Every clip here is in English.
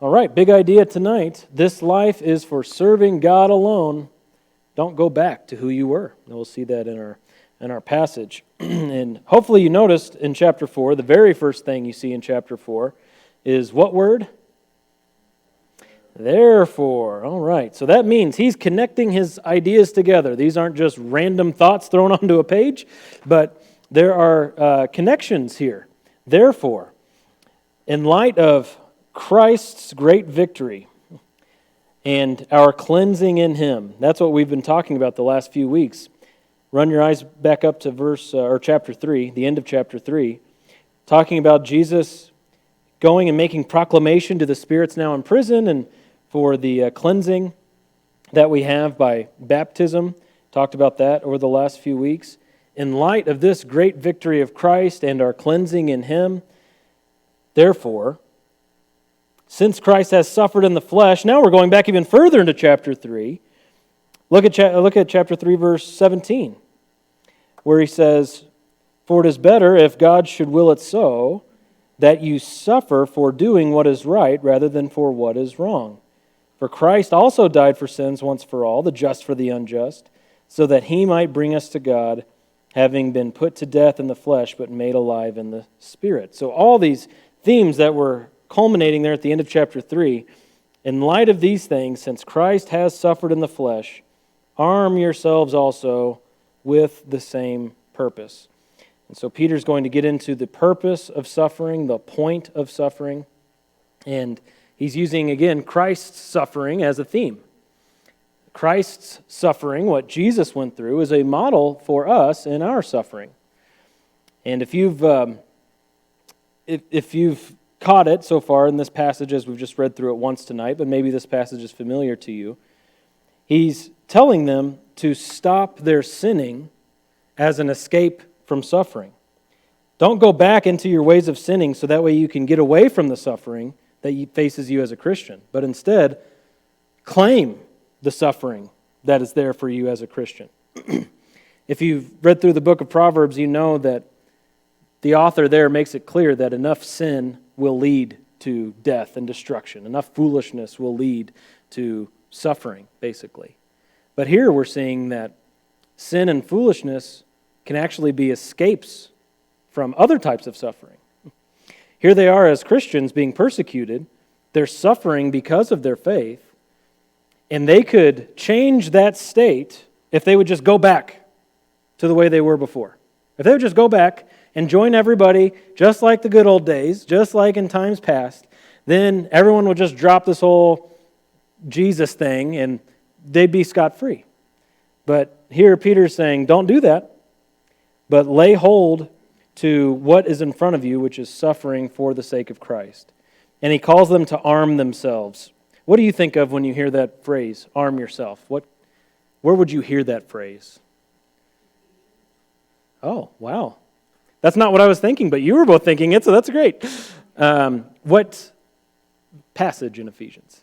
All right, big idea tonight. This life is for serving God alone. Don't go back to who you were. And we'll see that in our passage. And hopefully you noticed in chapter 4, the very first thing you see in chapter 4 is what word? Therefore. All right, so that means he's connecting his ideas together. These aren't just random thoughts thrown onto a page, but there are connections here. Therefore, in light of Christ's great victory and our cleansing in Him. That's what we've been talking about the last few weeks. Run your eyes back up to chapter 3, the end of chapter 3, talking about Jesus going and making proclamation to the spirits now in prison and for the cleansing that we have by baptism. Talked about that over the last few weeks. In light of this great victory of Christ and our cleansing in Him, therefore, since Christ has suffered in the flesh, now we're going back even further into chapter 3. Look at chapter 3, verse 17, where he says, "For it is better, if God should will it so, that you suffer for doing what is right rather than for what is wrong. For Christ also died for sins once for all, the just for the unjust, so that He might bring us to God, having been put to death in the flesh, but made alive in the Spirit." So all these themes that were culminating there at the end of chapter 3, in light of these things, since Christ has suffered in the flesh, arm yourselves also with the same purpose. And so Peter's going to get into the purpose of suffering, the point of suffering, and he's using, again, Christ's suffering as a theme. Christ's suffering, what Jesus went through, is a model for us in our suffering. And if you've caught it so far in this passage, as we've just read through it once tonight, but maybe this passage is familiar to you, he's telling them to stop their sinning as an escape from suffering. Don't go back into your ways of sinning so that way you can get away from the suffering that faces you as a Christian, but instead claim the suffering that is there for you as a Christian. If you've read through the book of Proverbs, you know that the author there makes it clear that enough sin will lead to death and destruction. Enough foolishness will lead to suffering, basically. But here we're seeing that sin and foolishness can actually be escapes from other types of suffering. Here they are as Christians being persecuted. They're suffering because of their faith. And they could change that state if they would just go back to the way they were before. If they would just go back and join everybody just like the good old days, just like in times past, then everyone would just drop this whole Jesus thing and they'd be scot-free. But here Peter's saying, don't do that, but lay hold to what is in front of you, which is suffering for the sake of Christ. And he calls them to arm themselves. What do you think of when you hear that phrase, arm yourself? Where would you hear that phrase? Oh, wow. That's not what I was thinking, but you were both thinking it, so that's great. What passage in Ephesians?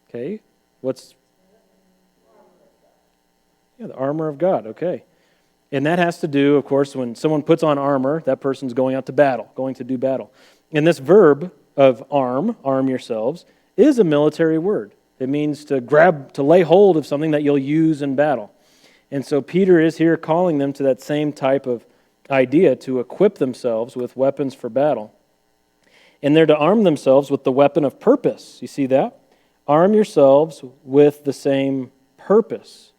Okay, the armor of God, okay. And that has to do, of course, when someone puts on armor, that person's going out to battle, going to do battle. And this verb of arm yourselves, is a military word. It means to lay hold of something that you'll use in battle. And so Peter is here calling them to that same type of idea, to equip themselves with weapons for battle. And they're to arm themselves with the weapon of purpose. You see that? Arm yourselves with the same purpose,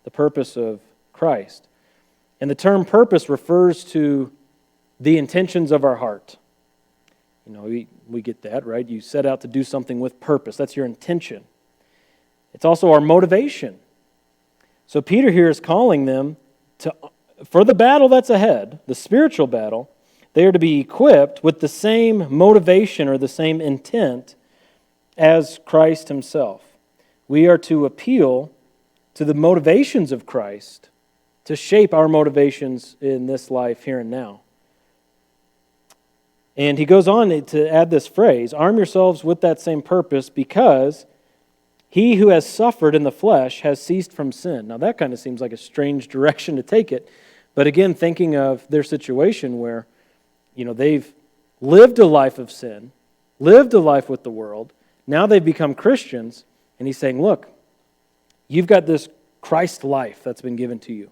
the purpose of Christ. And the term purpose refers to the intentions of our heart. You know, we get that, right? You set out to do something with purpose. That's your intention. It's also our motivation. So Peter here is calling them for the battle that's ahead, the spiritual battle, they are to be equipped with the same motivation or the same intent as Christ himself. We are to appeal to the motivations of Christ to shape our motivations in this life here and now. And he goes on to add this phrase, arm yourselves with that same purpose because he who has suffered in the flesh has ceased from sin. Now that kind of seems like a strange direction to take it. But again, thinking of their situation where, they've lived a life of sin, lived a life with the world. Now they've become Christians, and he's saying, look, you've got this Christ life that's been given to you.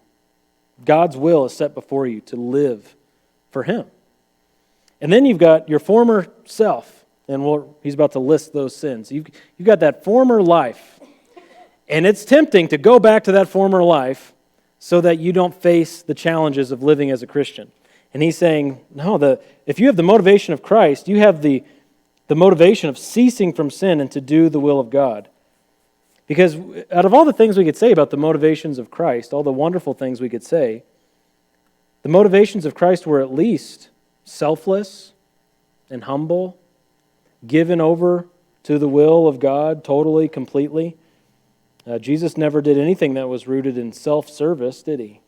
God's will is set before you to live for Him. And then you've got your former self, and he's about to list those sins. You've got that former life, and it's tempting to go back to that former life so that you don't face the challenges of living as a Christian. And he's saying, no, if you have the motivation of Christ, you have the motivation of ceasing from sin and to do the will of God. Because out of all the things we could say about the motivations of Christ, all the wonderful things we could say, the motivations of Christ were at least selfless and humble, given over to the will of God totally, completely. Jesus never did anything that was rooted in self-service, did He?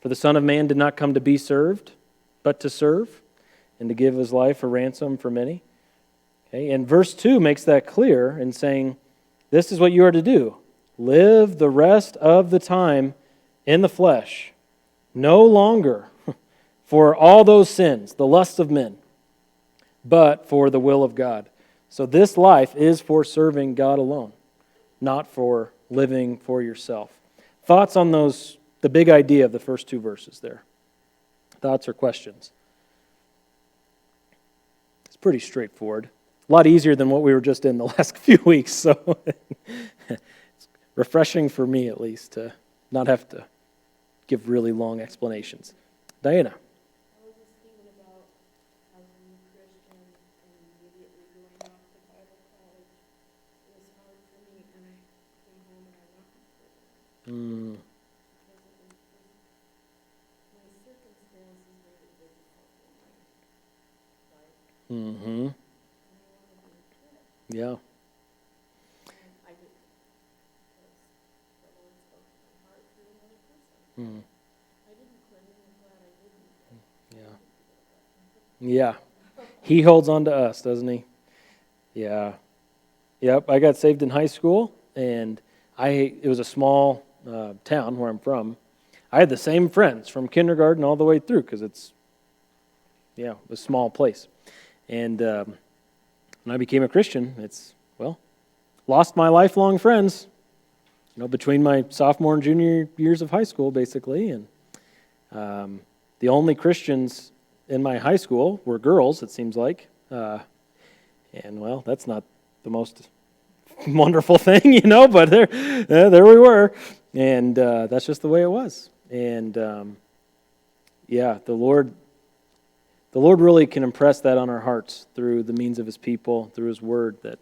For the Son of Man did not come to be served, but to serve, and to give His life a ransom for many. Okay? And verse 2 makes that clear in saying, this is what you are to do. Live the rest of the time in the flesh, no longer for all those sins, the lusts of men, but for the will of God. So this life is for serving God alone, not for living for yourself. Thoughts on the big idea of the first two verses there? Thoughts or questions? It's pretty straightforward. A lot easier than what we were just in the last few weeks, so it's refreshing for me at least to not have to give really long explanations. Diana. I was just thinking about as a new Christian and immediately going off to Bible college. It was hard for me, and I came home and I went to prison. Because it was just, my circumstances made it difficult in my life. Mm-hmm. And I wanted to quit. Yeah. And I didn't. Because the Lord spoke to my heart through another person. Mm. I didn't quit, and I'm glad I didn't. Yeah. Yeah. He holds on to us, doesn't He? Yeah. Yep. I got saved in high school, and it was a small town where I'm from. I had the same friends from kindergarten all the way through because it's a small place. And when I became a Christian, lost my lifelong friends, between my sophomore and junior years of high school, basically. And the only Christians in my high school were girls, it seems like. That's not the most wonderful thing, but there we were. And that's just the way it was. And the Lord really can impress that on our hearts through the means of His people, through His Word, that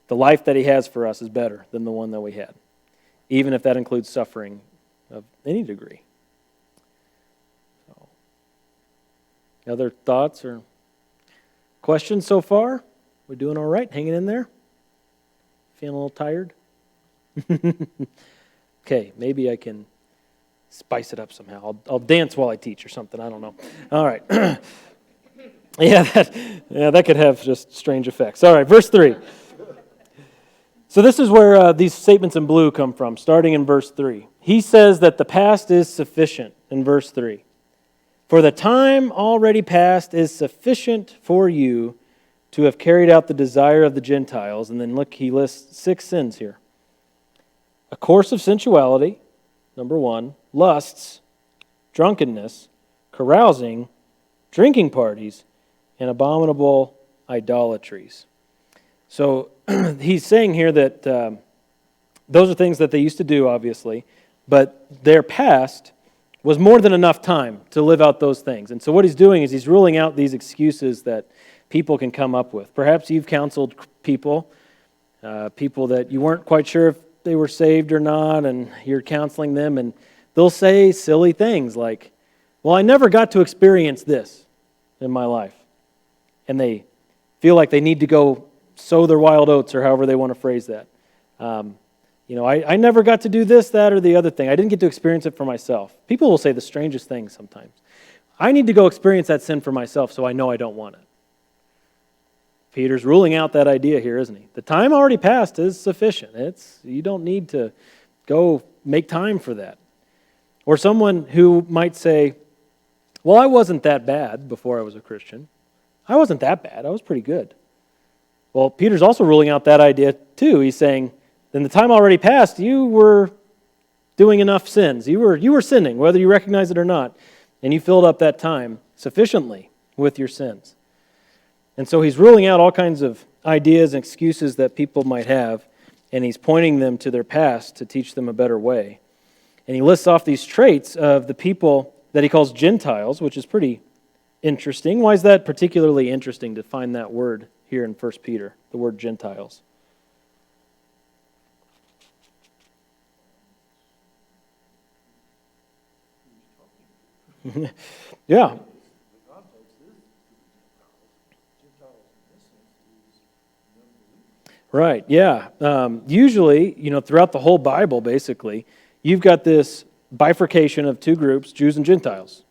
the life that He has for us is better than the one that we had, even if that includes suffering of any degree. So, other thoughts or questions so far? We doing all right? Hanging in there? Feeling a little tired? Okay, maybe I can spice it up somehow. I'll dance while I teach or something. I don't know. All right. that could have just strange effects. All right, verse 3. So this is where these statements in blue come from, starting in verse 3. He says that the past is sufficient in verse 3. For the time already past is sufficient for you to have carried out the desire of the Gentiles. And then look, he lists 6 sins here. A course of sensuality, number 1, lusts, drunkenness, carousing, drinking parties, and abominable idolatries. So he's saying here that those are things that they used to do, obviously, but their past was more than enough time to live out those things. And so what he's doing is he's ruling out these excuses that people can come up with. Perhaps you've counseled people that you weren't quite sure if they were saved or not, and you're counseling them, and they'll say silly things like, well, I never got to experience this in my life. And they feel like they need to go sow their wild oats, or however they want to phrase that. I never got to do this, that, or the other thing. I didn't get to experience it for myself. People will say the strangest things sometimes. I need to go experience that sin for myself so I know I don't want it. Peter's ruling out that idea here, isn't he? The time already passed is sufficient. You don't need to go make time for that. Or someone who might say, well, I wasn't that bad before I was a Christian. I wasn't that bad. I was pretty good. Well, Peter's also ruling out that idea too. He's saying, in the time already past, you were doing enough sins. You were sinning, whether you recognize it or not. And you filled up that time sufficiently with your sins. And so he's ruling out all kinds of ideas and excuses that people might have, and he's pointing them to their past to teach them a better way. And he lists off these traits of the people that he calls Gentiles, which is pretty interesting. Why is that particularly interesting to find that word here in 1 Peter, the word Gentiles? Yeah. Right, yeah. Usually, throughout the whole Bible, basically, you've got this bifurcation of two groups, Jews and Gentiles.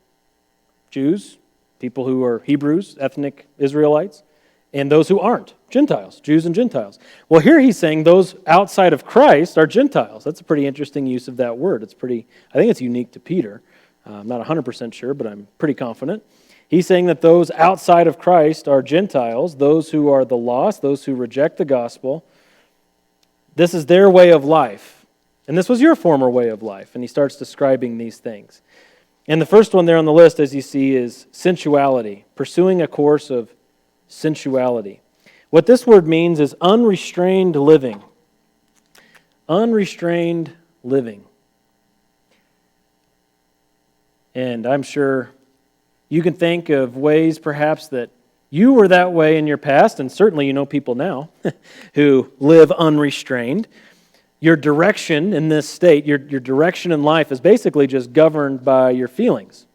Jews, people who are Hebrews, ethnic Israelites, and those who aren't, Gentiles, Jews and Gentiles. Well, here he's saying those outside of Christ are Gentiles. That's a pretty interesting use of that word. I think it's unique to Peter. I'm not 100% sure, but I'm pretty confident. He's saying that those outside of Christ are Gentiles, those who are the lost, those who reject the gospel. This is their way of life. And this was your former way of life. And he starts describing these things. And the first one there on the list, as you see, is sensuality, pursuing a course of sensuality. What this word means is unrestrained living. Unrestrained living. And I'm sure you can think of ways perhaps that you were that way in your past, and certainly you know people now who live unrestrained. Your direction in this state, your direction in life is basically just governed by your feelings.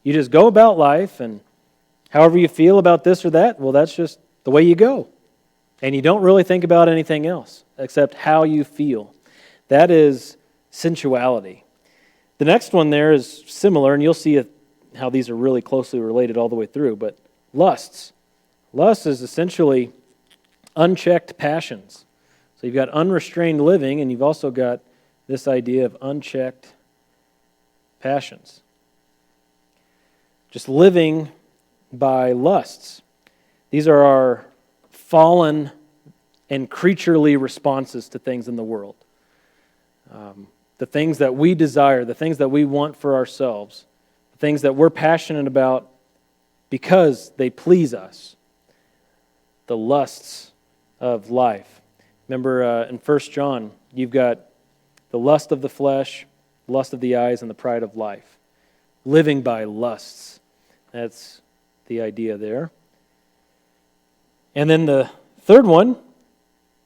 You just go about life, and however you feel about this or that, well, that's just the way you go. And you don't really think about anything else except how you feel. That is sensuality. The next one there is similar, and you'll see how these are really closely related all the way through, but lusts. Lust is essentially unchecked passions. So you've got unrestrained living, and you've also got this idea of unchecked passions. Just living by lusts. These are our fallen and creaturely responses to things in the world. The things that we desire, the things that we want for ourselves, the things that we're passionate about because they please us. The lusts of life. Remember in 1 John, you've got the lust of the flesh, lust of the eyes, and the pride of life. Living by lusts. That's the idea there. And then the third one,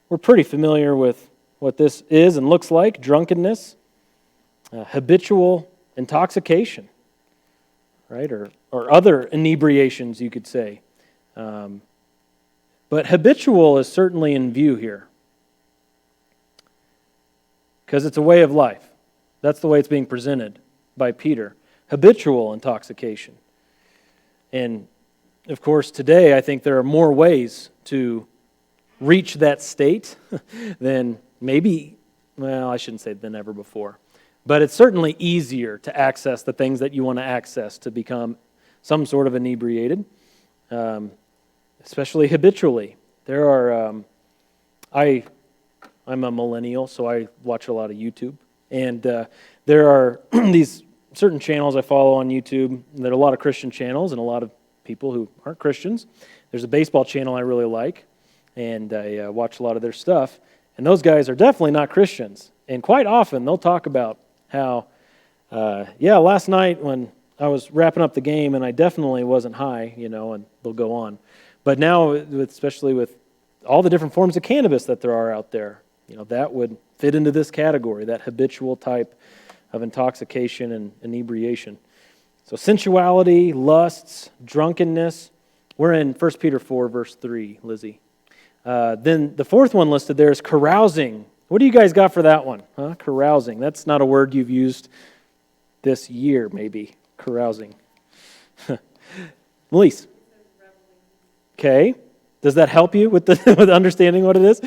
we're pretty familiar with what this is and looks like, drunkenness, habitual intoxication, right? Or other inebriations, you could say. But habitual is certainly in view here because it's a way of life. That's the way it's being presented by Peter. Habitual intoxication. And, of course, today I think there are more ways to reach that state than maybe, well, I shouldn't say than ever before. But it's certainly easier to access the things that you want to access to become some sort of inebriated, especially habitually. There are, I'm a millennial, so I watch a lot of YouTube. And there are these certain channels I follow on YouTube. There are a lot of Christian channels and a lot of people who aren't Christians. There's a baseball channel I really like, and I watch a lot of their stuff. And those guys are definitely not Christians. And quite often they'll talk about how, last night when I was wrapping up the game and I definitely wasn't high, and they'll go on. But now, especially with all the different forms of cannabis that there are out there, that would fit into this category, that habitual type of intoxication and inebriation. So sensuality, lusts, drunkenness. We're in 1 Peter 4, verse 3, Lizzie. Then the fourth one listed there is carousing. What do you guys got for that one? Carousing. That's not a word you've used this year, maybe. Carousing. Melise. Okay. Does that help you with with understanding what it is?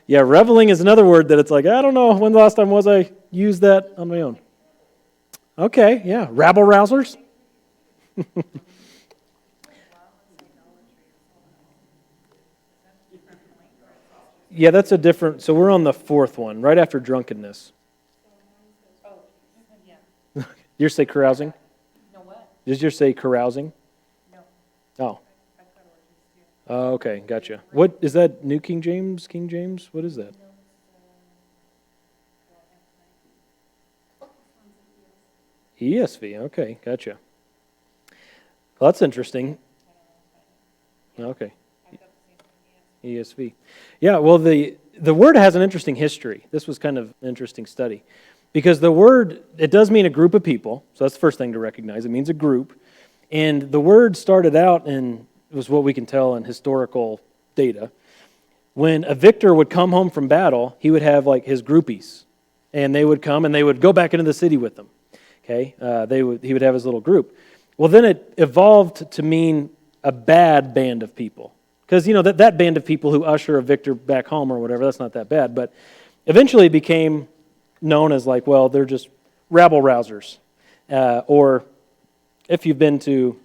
Reveling is another word that it's like, I don't know when the last time was I used that on my own. Okay, yeah. Rabble-rousers? Yeah, that's a different, so we're on the fourth one, right after drunkenness. Yours say carousing? No what? Does yours say carousing? No. Oh. I thought it was just, Oh, okay, gotcha. What, is that New King James, King James? What is that? ESV, okay, gotcha. Well, that's interesting. Okay. ESV. Yeah, well, the word has an interesting history. This was kind of an interesting study. Because the word, it does mean a group of people, so that's the first thing to recognize. It means a group. And the word started out in, was what we can tell in historical data. When a victor would come home from battle, he would have like his groupies. And they would come and they would go back into the city with them. Okay, he would have his little group. Well, then it evolved to mean a bad band of people. Because, you know, that band of people who usher a victor back home or whatever, that's not that bad. But eventually it became known as like, well, they're just rabble-rousers. Or if you've been to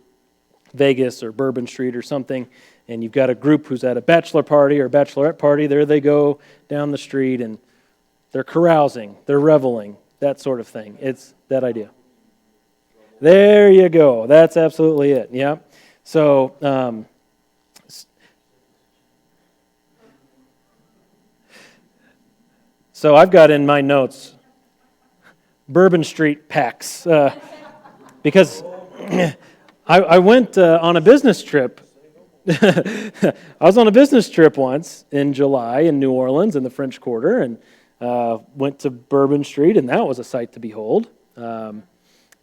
Vegas or Bourbon Street or something, and you've got a group who's at a bachelor party or bachelorette party, there they go down the street and they're carousing, they're reveling, that sort of thing. It's that idea. There you go. That's absolutely it. Yeah. So, so I've got in my notes Bourbon Street packs because I went on a business trip. I was on a business trip once in July in New Orleans in the French Quarter and went to Bourbon Street, and that was a sight to behold.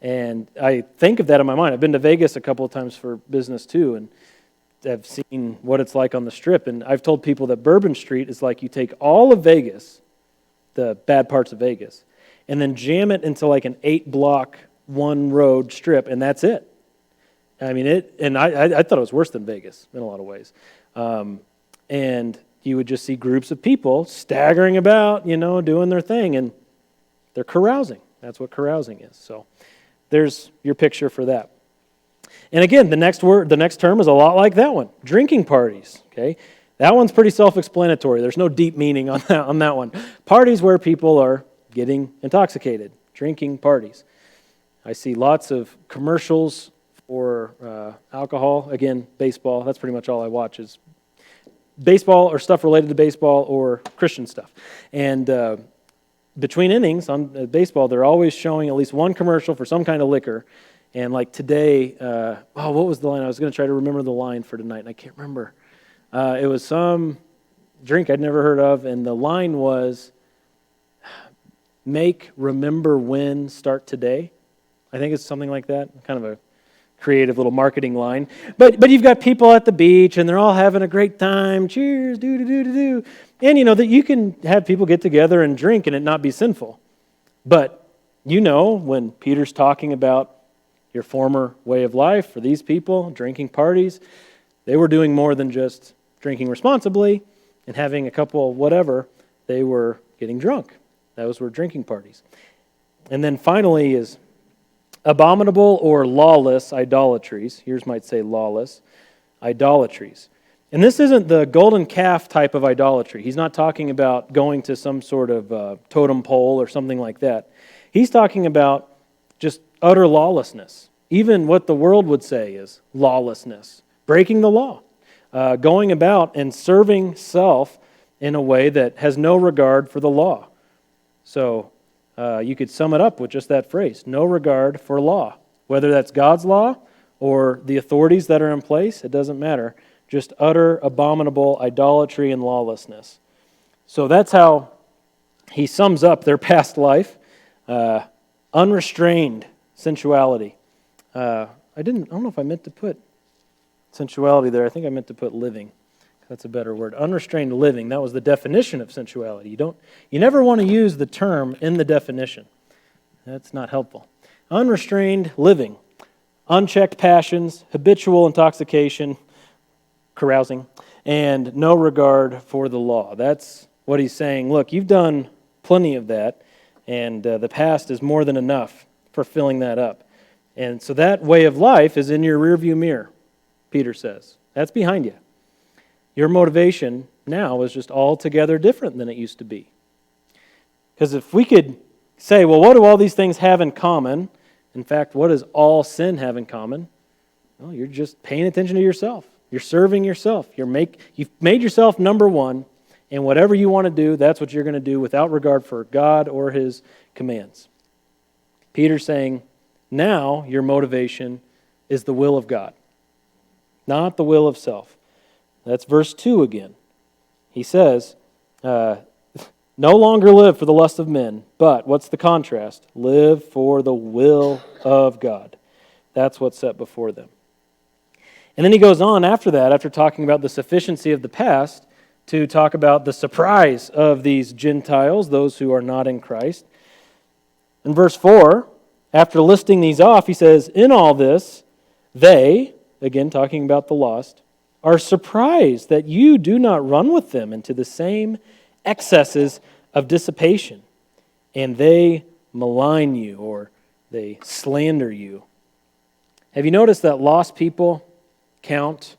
And I think of that in my mind. I've been to Vegas a couple of times for business too, and I've seen what it's like on the Strip. And I've told people that Bourbon Street is like you take all of Vegas, the bad parts of Vegas, and then jam it into like an 8-block, one-road strip, and that's it. I mean, I thought it was worse than Vegas in a lot of ways. And you would just see groups of people staggering about, you know, doing their thing, and they're carousing. That's what carousing is. So there's your picture for that. And again, the next term is a lot like that one, drinking parties, okay? That one's pretty self-explanatory. There's no deep meaning on that one. Parties where people are getting intoxicated, drinking parties. I see lots of commercials for alcohol. Again, baseball. That's pretty much all I watch is baseball or stuff related to baseball or Christian stuff. And between innings on baseball, they're always showing at least one commercial for some kind of liquor. And like today, what was the line? I was going to try to remember the line for tonight, and I can't remember. It was some drink I'd never heard of, and the line was, make, remember when, start today. I think it's something like that, kind of a creative little marketing line. But you've got people at the beach, and they're all having a great time. Cheers, do-do-do-do-do. And you know that you can have people get together and drink and it not be sinful. But you know when Peter's talking about your former way of life for these people, drinking parties, they were doing more than just drinking responsibly and having a couple whatever. They were getting drunk. Those were drinking parties. And then finally is abominable or lawless idolatries. Yours might say lawless idolatries. And this isn't the golden calf type of idolatry. He's not talking about going to some sort of totem pole or something like that. He's talking about just utter lawlessness. Even what the world would say is lawlessness. Breaking the law. Going about and serving self in a way that has no regard for the law. So you could sum it up with just that phrase, no regard for law. Whether that's God's law or the authorities that are in place, it doesn't matter. Just utter abominable idolatry and lawlessness. So that's how he sums up their past life. Unrestrained sensuality. I don't know if I meant to put sensuality there. I think I meant to put living. That's a better word. Unrestrained living. That was the definition of sensuality. You never want to use the term in the definition. That's not helpful. Unrestrained living. Unchecked passions, habitual intoxication, carousing, and no regard for the law. That's what he's saying. Look, you've done plenty of that, and the past is more than enough for filling that up. And so that way of life is in your rearview mirror, Peter says. That's behind you. Your motivation now is just altogether different than it used to be. Because if we could say, well, what do all these things have in common? In fact, what does all sin have in common? Well, you're just paying attention to yourself. You're serving yourself. You've made yourself number one, and whatever you want to do, that's what you're going to do without regard for God or His commands. Peter's saying, now your motivation is the will of God, not the will of self. That's verse 2 again. He says, no longer live for the lust of men, but, what's the contrast? Live for the will of God. That's what's set before them. And then he goes on after that, after talking about the sufficiency of the past, to talk about the surprise of these Gentiles, those who are not in Christ. In verse 4, after listing these off, he says, in all this, they, again talking about the lost, are surprised that you do not run with them into the same excesses of dissipation, and they malign you, or they slander you. Have you noticed that lost people count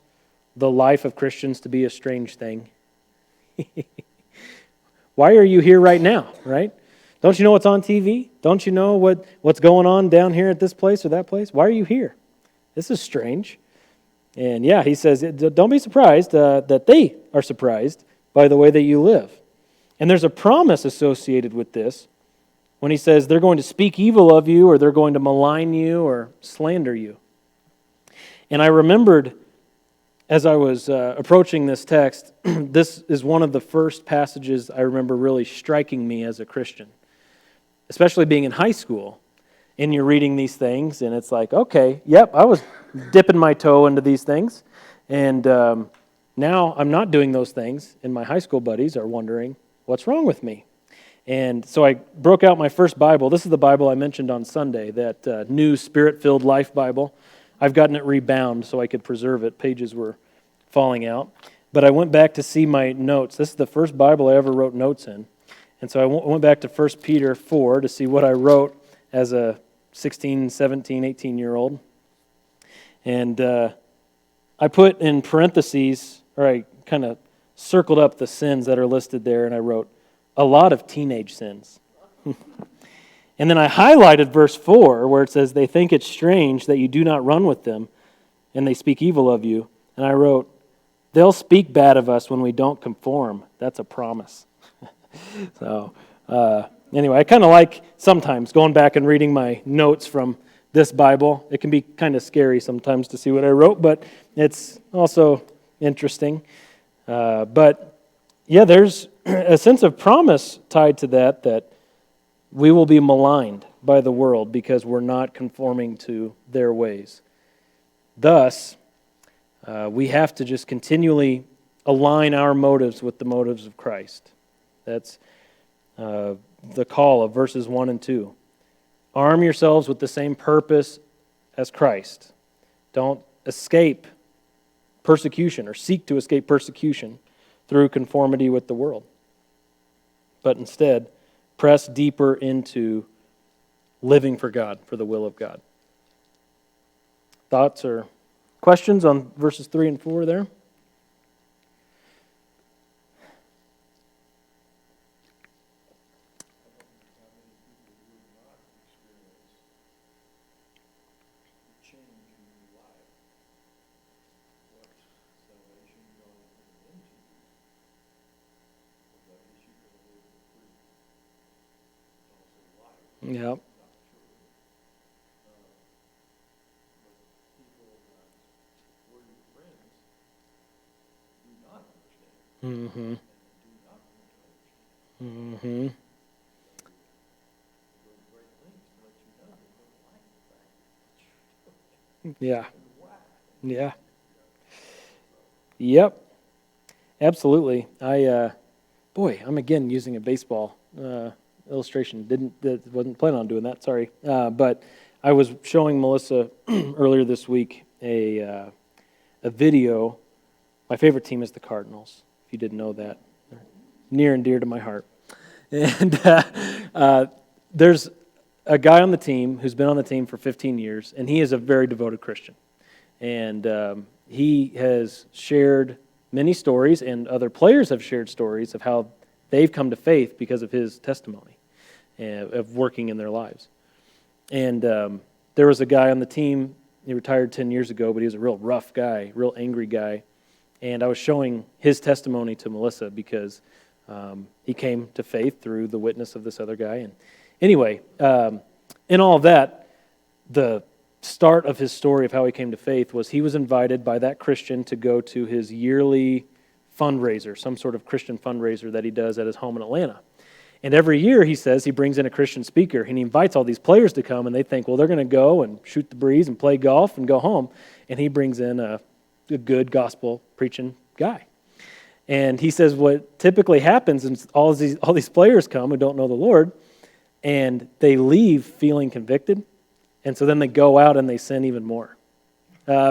the life of Christians to be a strange thing? Why are you here right now, right? Don't you know what's on TV? Don't you know what's going on down here at this place or that place? Why are you here? This is strange. And yeah, he says, don't be surprised that they are surprised by the way that you live. And there's a promise associated with this when he says they're going to speak evil of you, or they're going to malign you or slander you. And I remembered as I was approaching this text, this is one of the first passages I remember really striking me as a Christian, especially being in high school. And you're reading these things, and it's like, okay, yep, I was dipping my toe into these things, and now I'm not doing those things, and my high school buddies are wondering, what's wrong with me? And so I broke out my first Bible. This is the Bible I mentioned on Sunday, that new Spirit-filled Life Bible. I've gotten it rebound so I could preserve it. Pages were falling out. But I went back to see my notes. This is the first Bible I ever wrote notes in. And so I went back to 1 Peter 4 to see what I wrote as a 16, 17, 18-year-old. And I put in parentheses, or I kind of circled up the sins that are listed there, and I wrote, a lot of teenage sins. And then I highlighted verse 4, where it says, they think it's strange that you do not run with them, and they speak evil of you. And I wrote, they'll speak bad of us when we don't conform. That's a promise. So, anyway, I kind of like sometimes going back and reading my notes from this Bible. It can be kind of scary sometimes to see what I wrote, but it's also interesting. But yeah, there's a sense of promise tied to that we will be maligned by the world because we're not conforming to their ways. Thus, we have to just continually align our motives with the motives of Christ. That's the call of verses 1 and 2. Arm yourselves with the same purpose as Christ. Don't escape persecution or seek to escape persecution through conformity with the world. But instead, press deeper into living for God, for the will of God. Thoughts or questions on verses 3 and 4 there? Yep. Mm-hmm. Mm-hmm. Yeah. Yeah. Yep. Absolutely. I'm again using a baseball illustration. Wasn't planning on doing that. Sorry. But I was showing Melissa earlier this week a video. My favorite team is the Cardinals. If you didn't know that, they're near and dear to my heart. And there's a guy on the team who's been on the team for 15 years, and he is a very devoted Christian. And he has shared many stories, and other players have shared stories of how they've come to faith because of his testimony of working in their lives. And there was a guy on the team, he retired 10 years ago, but he was a real rough guy, real angry guy. And I was showing his testimony to Melissa because he came to faith through the witness of this other guy. And anyway, in all of that, the start of his story of how he came to faith was he was invited by that Christian to go to his yearly fundraiser, some sort of Christian fundraiser that he does at his home in Atlanta. And every year, he says, he brings in a Christian speaker, and he invites all these players to come, and they think, well, they're going to go and shoot the breeze and play golf and go home. And he brings in a good gospel preaching guy. And he says what typically happens is all these players come who don't know the Lord, and they leave feeling convicted. And so then they go out and they sin even more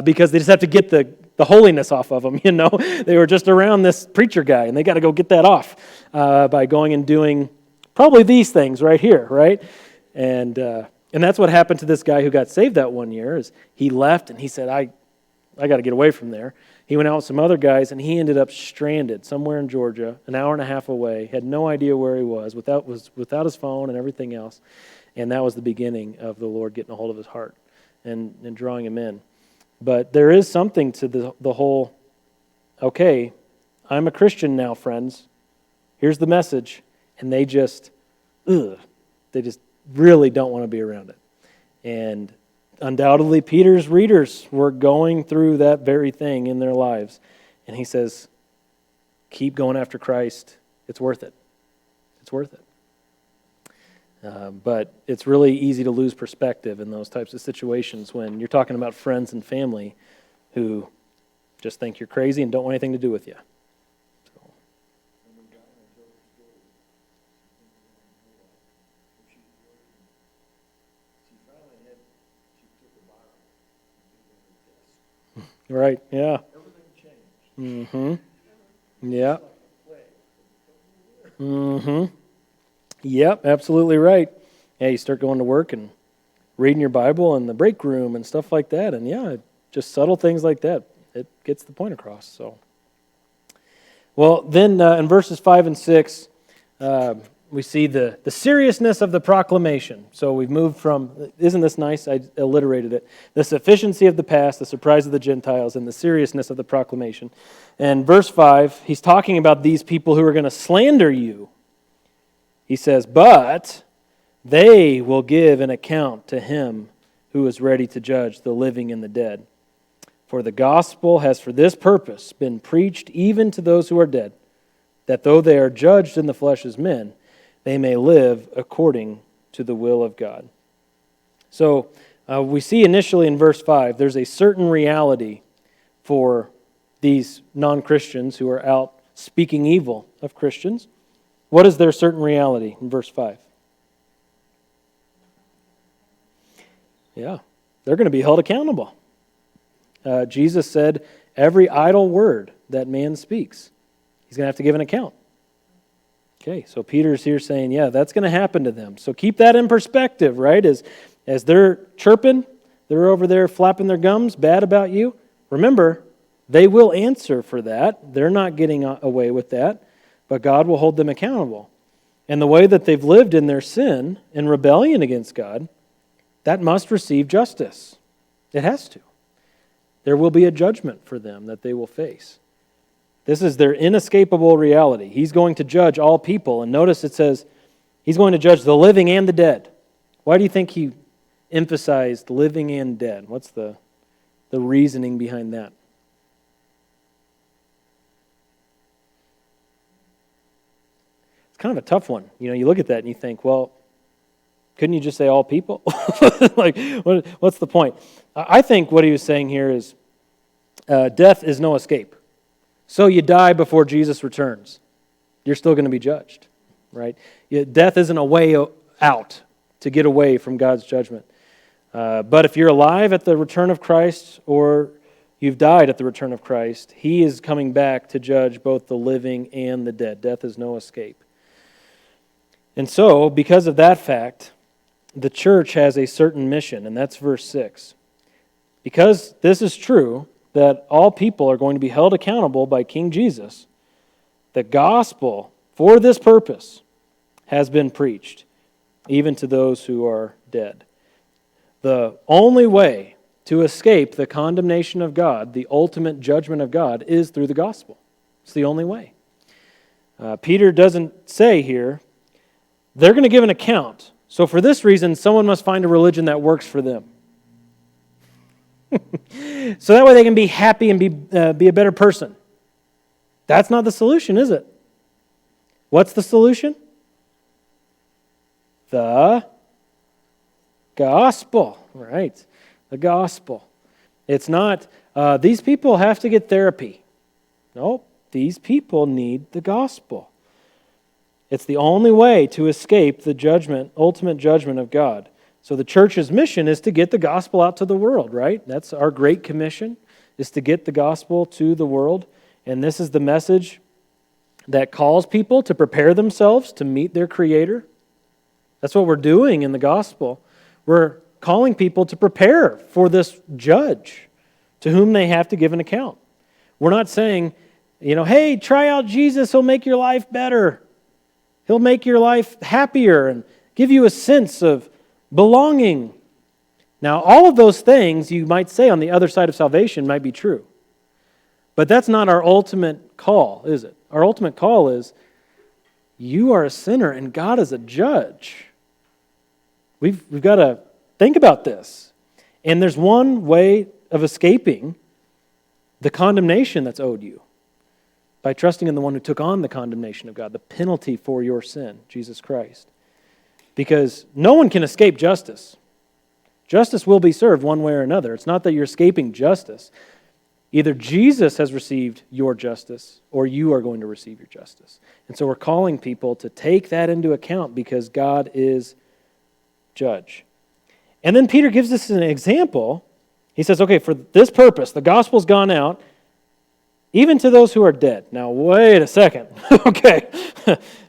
because they just have to get the holiness off of them, They were just around this preacher guy, and they got to go get that off by going and doing probably these things right here, right? And that's what happened to this guy who got saved that one year. Is he left and he said, I got to get away from there. He went out with some other guys, and he ended up stranded somewhere in Georgia, an hour and a half away, had no idea where he was without his phone and everything else. And that was the beginning of the Lord getting a hold of his heart and drawing him in. But there is something to the whole, okay, I'm a Christian now, friends. Here's the message. And they just really don't want to be around it. And undoubtedly, Peter's readers were going through that very thing in their lives. And he says, keep going after Christ. It's worth it. It's worth it. But it's really easy to lose perspective in those types of situations when you're talking about friends and family who just think you're crazy and don't want anything to do with you. So. Right, yeah. Everything changed. Mm-hmm. Yeah. Mm-hmm. Yep, absolutely right. Yeah, you start going to work and reading your Bible in the break room and stuff like that, and yeah, just subtle things like that. It gets the point across. So, well, then in verses 5 and 6, we see the seriousness of the proclamation. So we've moved from, isn't this nice? I alliterated it. The sufficiency of the past, the surprise of the Gentiles, and the seriousness of the proclamation. And verse 5, he's talking about these people who are going to slander you. He says, but they will give an account to him who is ready to judge the living and the dead. For the gospel has for this purpose been preached even to those who are dead, that though they are judged in the flesh as men, they may live according to the will of God. So we see initially in verse 5, there's a certain reality for these non-Christians who are out speaking evil of Christians. What is their certain reality in verse 5? Yeah, they're going to be held accountable. Jesus said, every idle word that man speaks, he's going to have to give an account. Okay, so Peter's here saying, yeah, that's going to happen to them. So keep that in perspective, right? As they're chirping, they're over there flapping their gums bad about you. Remember, they will answer for that. They're not getting away with that. But God will hold them accountable. And the way that they've lived in their sin and rebellion against God, that must receive justice. It has to. There will be a judgment for them that they will face. This is their inescapable reality. He's going to judge all people. And notice it says he's going to judge the living and the dead. Why do you think he emphasized living and dead? What's the reasoning behind that? It's kind of a tough one. You look at that and you think, well, couldn't you just say all people? Like, what's the point? I think what he was saying here is death is no escape. So you die before Jesus returns. You're still going to be judged, right? Death isn't a way out to get away from God's judgment. But if you're alive at the return of Christ or you've died at the return of Christ, he is coming back to judge both the living and the dead. Death is no escape. And so, because of that fact, the church has a certain mission, and that's verse 6. Because this is true, that all people are going to be held accountable by King Jesus, the gospel for this purpose has been preached, even to those who are dead. The only way to escape the condemnation of God, the ultimate judgment of God, is through the gospel. It's the only way. Peter doesn't say here, they're going to give an account. So for this reason, someone must find a religion that works for them. So that way they can be happy and be a better person. That's not the solution, is it? What's the solution? The gospel, right? The gospel. It's not, these people have to get therapy. Nope, these people need the gospel. It's the only way to escape the judgment, ultimate judgment of God. So the church's mission is to get the gospel out to the world, right? That's our great commission, is to get the gospel to the world. And this is the message that calls people to prepare themselves to meet their Creator. That's what we're doing in the gospel. We're calling people to prepare for this judge to whom they have to give an account. We're not saying, hey, try out Jesus, He'll make your life better. He'll make your life happier and give you a sense of belonging. Now, all of those things you might say on the other side of salvation might be true. But that's not our ultimate call, is it? Our ultimate call is, you are a sinner and God is a judge. We've got to think about this. And there's one way of escaping the condemnation that's owed you, by trusting in the one who took on the condemnation of God, the penalty for your sin, Jesus Christ. Because no one can escape justice. Justice will be served one way or another. It's not that you're escaping justice. Either Jesus has received your justice or you are going to receive your justice. And so we're calling people to take that into account because God is judge. And then Peter gives us an example. He says, okay, for this purpose, the gospel's gone out, even to those who are dead. Now, wait a second. Okay.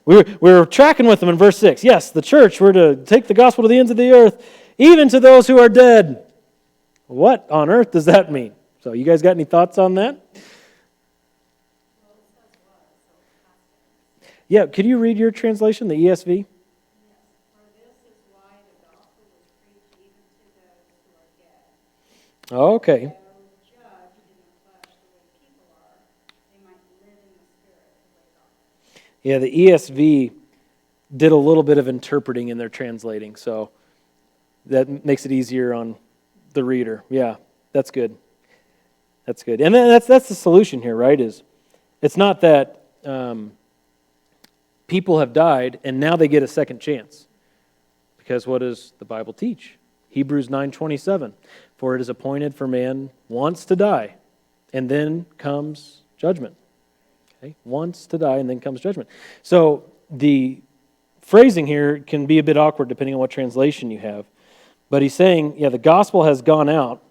We're tracking with them in verse 6. Yes, the church, we're to take the gospel to the ends of the earth, even to those who are dead. What on earth does that mean? So you guys got any thoughts on that? Yeah, could you read your translation, the ESV? Okay. Yeah, the ESV did a little bit of interpreting in their translating, so that makes it easier on the reader. Yeah, that's good. That's good. And that's the solution here, right? It's not that people have died and now they get a second chance. Because what does the Bible teach? Hebrews 9:27. For it is appointed for man once to die, and then comes judgment. Okay? Once to die, and then comes judgment. So the phrasing here can be a bit awkward depending on what translation you have. But he's saying, the gospel has gone out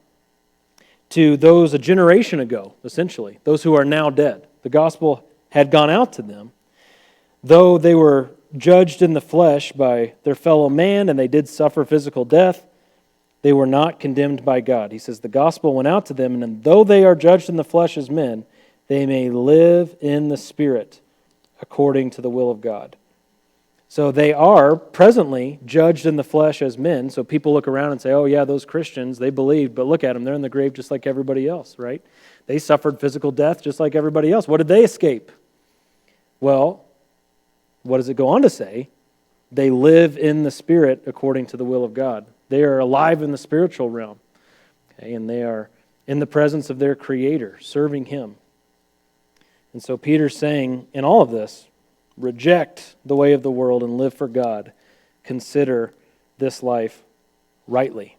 to those a generation ago, essentially, those who are now dead. The gospel had gone out to them, though they were judged in the flesh by their fellow man and they did suffer physical death. They were not condemned by God. He says the gospel went out to them, and though they are judged in the flesh as men, they may live in the Spirit according to the will of God. So they are presently judged in the flesh as men. So people look around and say, oh yeah, those Christians, they believed, but look at them, they're in the grave just like everybody else, right? They suffered physical death just like everybody else. What did they escape? Well, what does it go on to say? They live in the Spirit according to the will of God. They are alive in the spiritual realm. Okay, and they are in the presence of their Creator, serving Him. And so Peter's saying, in all of this, reject the way of the world and live for God. Consider this life rightly,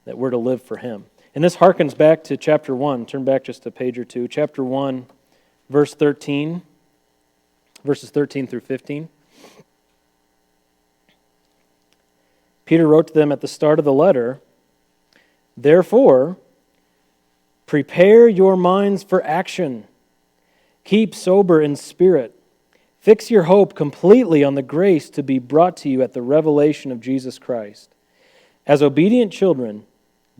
that we're to live for Him. And this harkens back to chapter 1. Turn back just a page or two. Chapter 1, verse 13, verses 13 through 15. Peter wrote to them at the start of the letter, therefore, prepare your minds for action. Keep sober in spirit. Fix your hope completely on the grace to be brought to you at the revelation of Jesus Christ. As obedient children,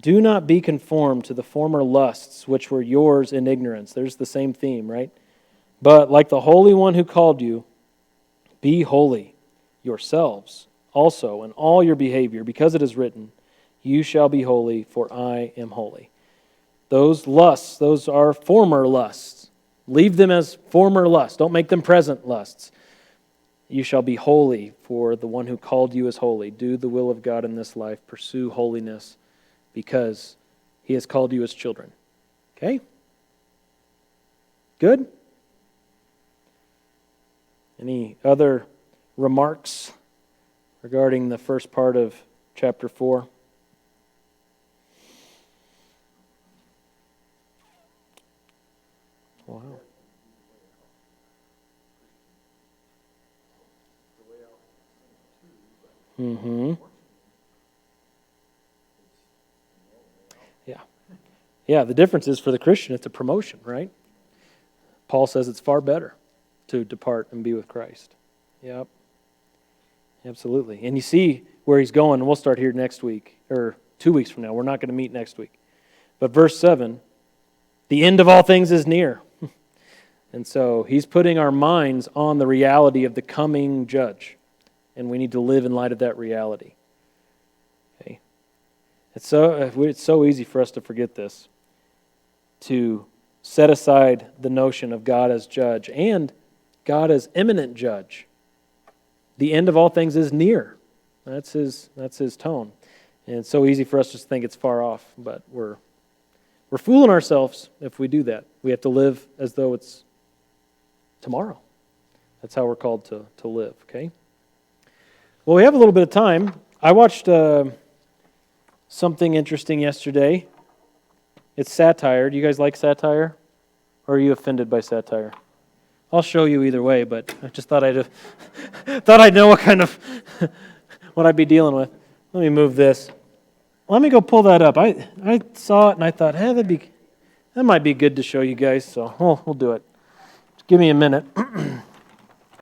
Do not be conformed to the former lusts which were yours in ignorance. There's the same theme, right? But like the Holy One who called you, be holy yourselves also in all your behavior, because it is written, you shall be holy, for I am holy. Those lusts, those are former lusts. Leave them as former lusts. Don't make them present lusts. You shall be holy, for the one who called you is holy. Do the will of God in this life. Pursue holiness, because He has called you as children. Okay? Good? Any other remarks regarding the first part of chapter 4? Wow. Mm-hmm. Yeah. Yeah, the difference is for the Christian, it's a promotion, right? Paul says it's far better to depart and be with Christ. Yep. Absolutely. And you see where he's going, and we'll start here next week, or 2 weeks from now. We're not going to meet next week. But verse 7, the end of all things is near. And so he's putting our minds on the reality of the coming judge. And we need to live in light of that reality. Okay. It's so easy for us to forget this. To set aside the notion of God as judge and God as imminent judge. The end of all things is near. That's his tone. And it's so easy for us to think it's far off, but we're fooling ourselves if we do that. We have to live as though it's tomorrow. That's how we're called to live, okay? Well, we have a little bit of time. I watched something interesting yesterday. It's satire. Do you guys like satire? Or are you offended by satire? I'll show you either way, but I just thought I'd know what I'd be dealing with. Let me move this. Let me go pull that up. I saw it and I thought, hey, that might be good to show you guys, so we'll do it. Just give me a minute.